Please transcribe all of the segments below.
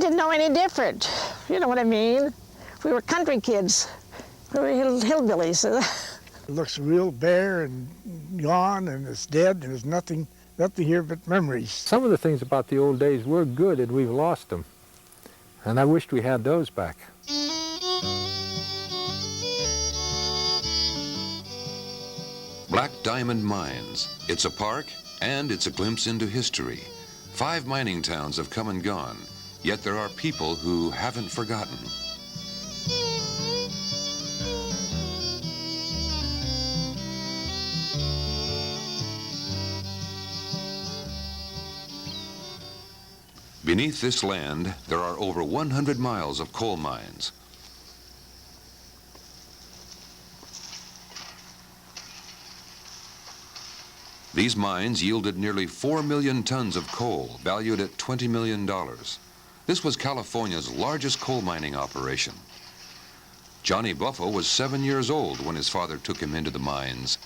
didn't know any different. You know what I mean? We were country kids. We were hillbillies. It looks real bare and gone, and it's dead, and there's nothing here but memories. Some of the things about the old days were good, and we've lost them. And I wished we had those back. Black Diamond Mines. It's a park, and it's a glimpse into history. 5 mining towns have come and gone, yet there are people who haven't forgotten. Beneath this land, there are over 100 miles of coal mines. These mines yielded nearly 4 million tons of coal, valued at $20 million. This was California's largest coal mining operation. Johnny Buffo was 7 years old when his father took him into the mines.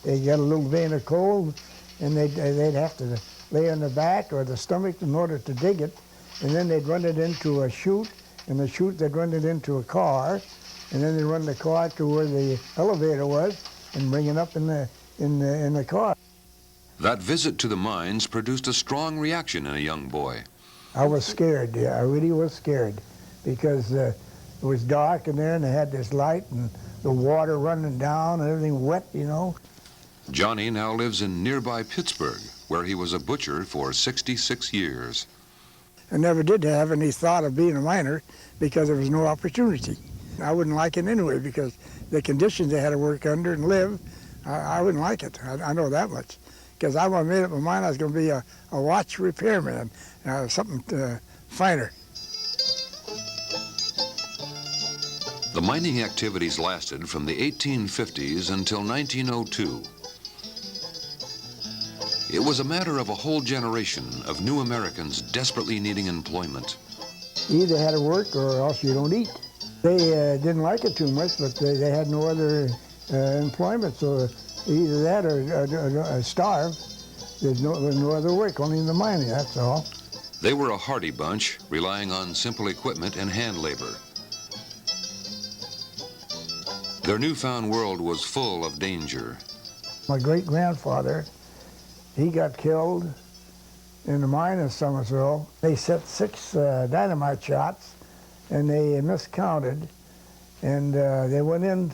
They got a little vein of coal, and they'd have to lay on the back or the stomach in order to dig it, and then they'd run it into a chute, and the chute they'd run it into a car, and then they'd run the car to where the elevator was and bring it up in the car. That visit to the mines produced a strong reaction in a young boy. I was scared, yeah, I really was scared, because it was dark in there and they had this light and the water running down and everything wet, you know. Johnny now lives in nearby Pittsburgh, where he was a butcher for 66 years. I never did have any thought of being a miner because there was no opportunity. I wouldn't like it anyway because the conditions they had to work under and live, I wouldn't like it. I know that much. Because I made up my mind I was going to be a watch repairman, something finer. The mining activities lasted from the 1850s until 1902. It was a matter of a whole generation of new Americans desperately needing employment. You either had to work or else you don't eat. They didn't like it too much, but they had no other employment, so either that or starve. There's no other work, only in the mining, that's all. They were a hardy bunch, relying on simple equipment and hand labor. Their newfound world was full of danger. My great-grandfather, he got killed in the mine in Somersville. They set 6 dynamite shots, and they miscounted. And they went in,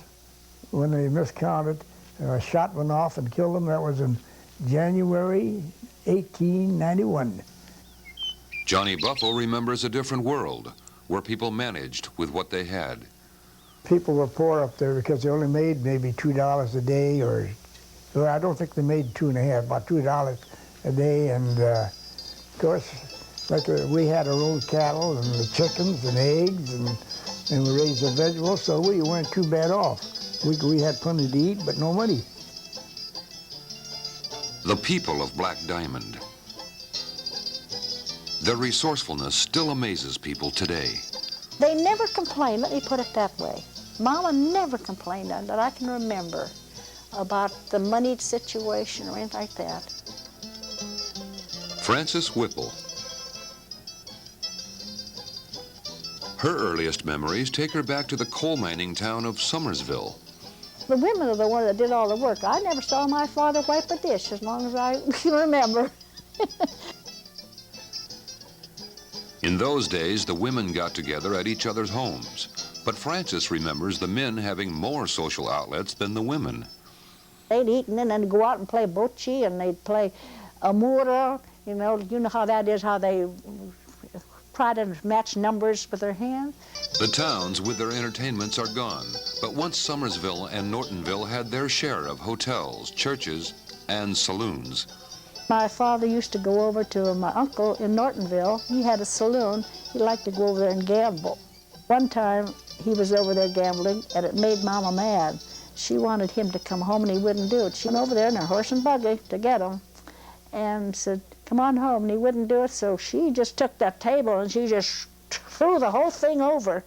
when they miscounted, a shot went off and killed them. That was in January 1891. Johnny Buffo remembers a different world, where people managed with what they had. People were poor up there because they only made maybe $2 a day, or I don't think they made $2.50, about $2 a day. And of course, like we had our own cattle and the chickens and eggs, and we raised the vegetables, so we weren't too bad off. We had plenty to eat, but no money. The people of Black Diamond. Their resourcefulness still amazes people today. They never complained, let me put it that way. Mama never complained that I can remember about the moneyed situation or anything like that. Frances Whipple. Her earliest memories take her back to the coal mining town of Somersville. The women are the ones that did all the work. I never saw my father wipe a dish as long as I can remember. In those days, the women got together at each other's homes. But Frances remembers the men having more social outlets than the women. They'd eat and then they'd go out and play bocce, and they'd play amura. You know how that is, how they try to match numbers with their hands. The towns with their entertainments are gone, but once Somersville and Nortonville had their share of hotels, churches, and saloons. My father used to go over to my uncle in Nortonville. He had a saloon. He liked to go over there and gamble. One time he was over there gambling, and it made Mama mad. She wanted him to come home, and he wouldn't do it. She went over there in her horse and buggy to get him and said, "Come on home," and he wouldn't do it, so she just took that table and she just threw the whole thing over.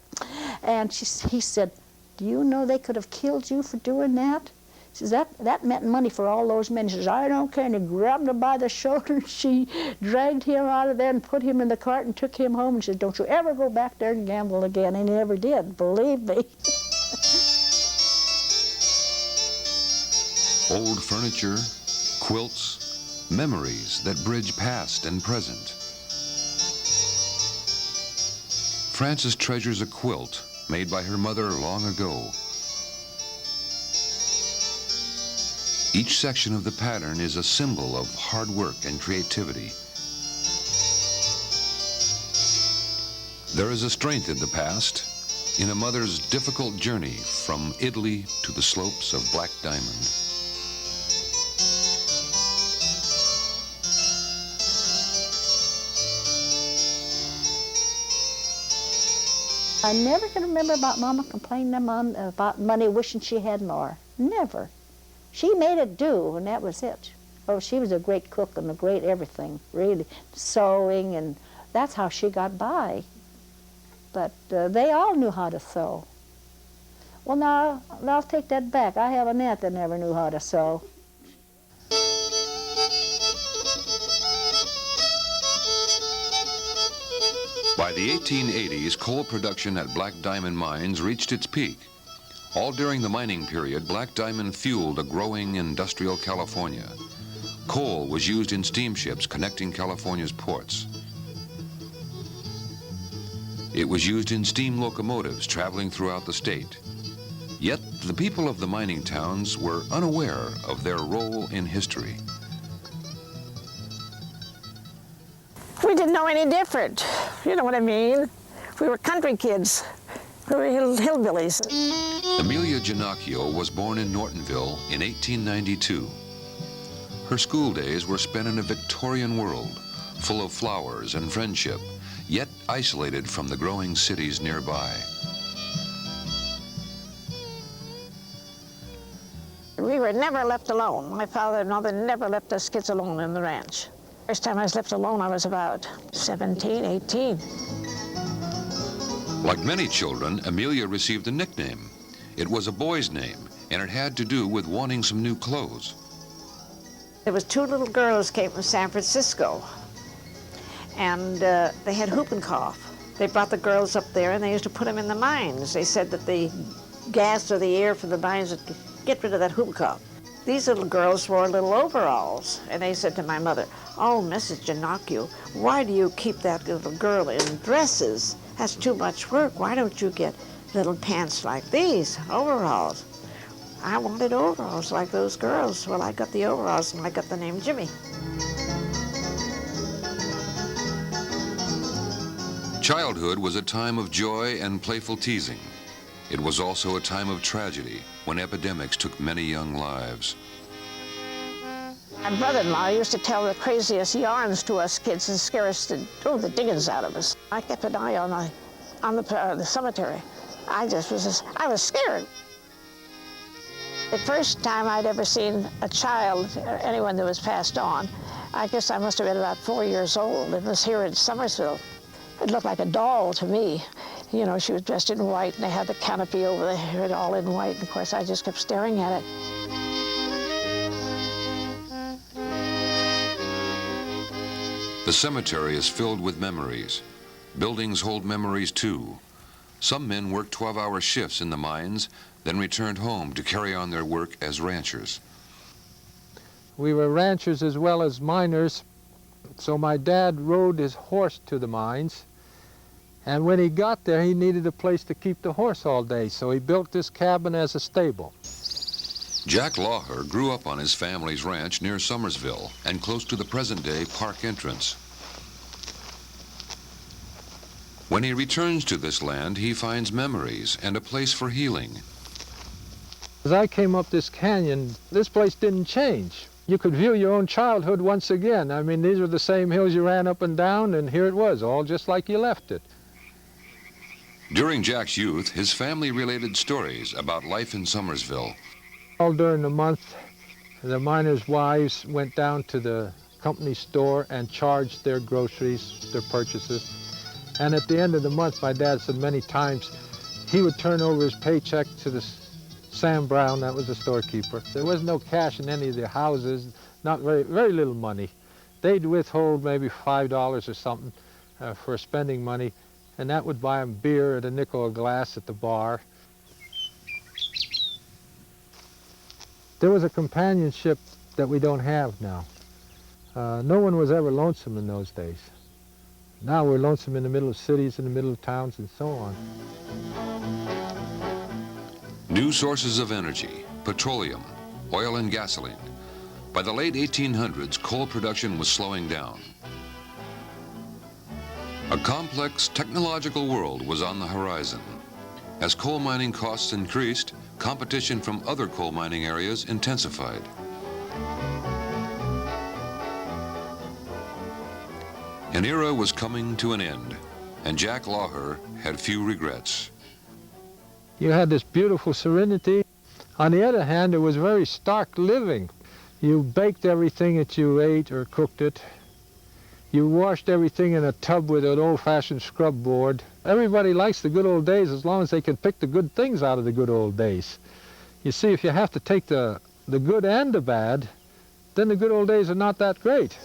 And he said, "Do you know they could have killed you for doing that?" She says, that meant money for all those men. She says, I don't care. And he grabbed her by the shoulder, and she dragged him out of there and put him in the cart and took him home and said, don't you ever go back there and gamble again. And he never did, believe me. Old furniture, quilts, memories that bridge past and present. Frances treasures a quilt made by her mother long ago. Each section of the pattern is a symbol of hard work and creativity. There is a strength in the past, in a mother's difficult journey from Italy to the slopes of Black Diamond. I never can remember about Mama complaining about money, wishing she had more. Never. She made it do, and that was it. Oh, she was a great cook and a great everything, really. Sewing, and that's how she got by. But they all knew how to sew. Well, now, I'll take that back. I have an aunt that never knew how to sew. By the 1880s, coal production at Black Diamond mines reached its peak. All during the mining period, Black Diamond fueled a growing industrial California. Coal was used in steamships connecting California's ports. It was used in steam locomotives traveling throughout the state. Yet, the people of the mining towns were unaware of their role in history. We didn't know any different. You know what I mean? We were country kids. We were hillbillies. Amelia Ginocchio was born in Nortonville in 1892. Her school days were spent in a Victorian world, full of flowers and friendship, yet isolated from the growing cities nearby. We were never left alone. My father and mother never left us kids alone in the ranch. First time I was left alone, I was about 17, 18. Like many children, Amelia received a nickname. It was a boy's name, and it had to do with wanting some new clothes. There was two little girls came from San Francisco, and they had whooping cough. They brought the girls up there, and they used to put them in the mines. They said that the gas or the air from the mines would get rid of that whooping cough. These little girls wore little overalls, and they said to my mother, "Oh, Mrs. Ginocchio, why do you keep that little girl in dresses? That's too much work. Why don't you get little pants like these, overalls?" I wanted overalls like those girls. Well, I got the overalls, and I got the name Jimmy. Childhood was a time of joy and playful teasing. It was also a time of tragedy when epidemics took many young lives. My brother-in-law used to tell the craziest yarns to us kids and scare us to the diggins out of us. I kept an eye on the cemetery. I was scared. The first time I'd ever seen a child, or anyone that was passed on, I guess I must have been about 4 years old. It was here in Summersville. It looked like a doll to me. You know, she was dressed in white, and they had the canopy over the head all in white. And of course, I just kept staring at it. The cemetery is filled with memories. Buildings hold memories too. Some men worked 12-hour shifts in the mines, then returned home to carry on their work as ranchers. We were ranchers as well as miners, so my dad rode his horse to the mines. And when he got there, he needed a place to keep the horse all day, so he built this cabin as a stable. Jack Lawher grew up on his family's ranch near Summersville and close to the present-day park entrance. When he returns to this land, he finds memories and a place for healing. As I came up this canyon, this place didn't change. You could view your own childhood once again. I mean, these were the same hills you ran up and down, and here it was, all just like you left it. During Jack's youth, his family related stories about life in Summersville. All during the month, the miners' wives went down to the company store and charged their groceries, their purchases. And at the end of the month, my dad said many times, he would turn over his paycheck to the Sam Brown, that was the storekeeper. There was no cash in any of the houses, not very little money. They'd withhold maybe $5 or something for spending money, and that would buy them beer at a nickel a glass at the bar. There was a companionship that we don't have now. No one was ever lonesome in those days. Now we're lonesome in the middle of cities, in the middle of towns, and so on. New sources of energy, petroleum, oil and gasoline. By the late 1800s, coal production was slowing down. A complex technological world was on the horizon. As coal mining costs increased, competition from other coal mining areas intensified. An era was coming to an end, and Jack Lawher had few regrets. You had this beautiful serenity. On the other hand, it was very stark living. You baked everything that you ate or cooked it. You washed everything in a tub with an old-fashioned scrub board. Everybody likes the good old days as long as they can pick the good things out of the good old days. You see, if you have to take the good and the bad, then the good old days are not that great.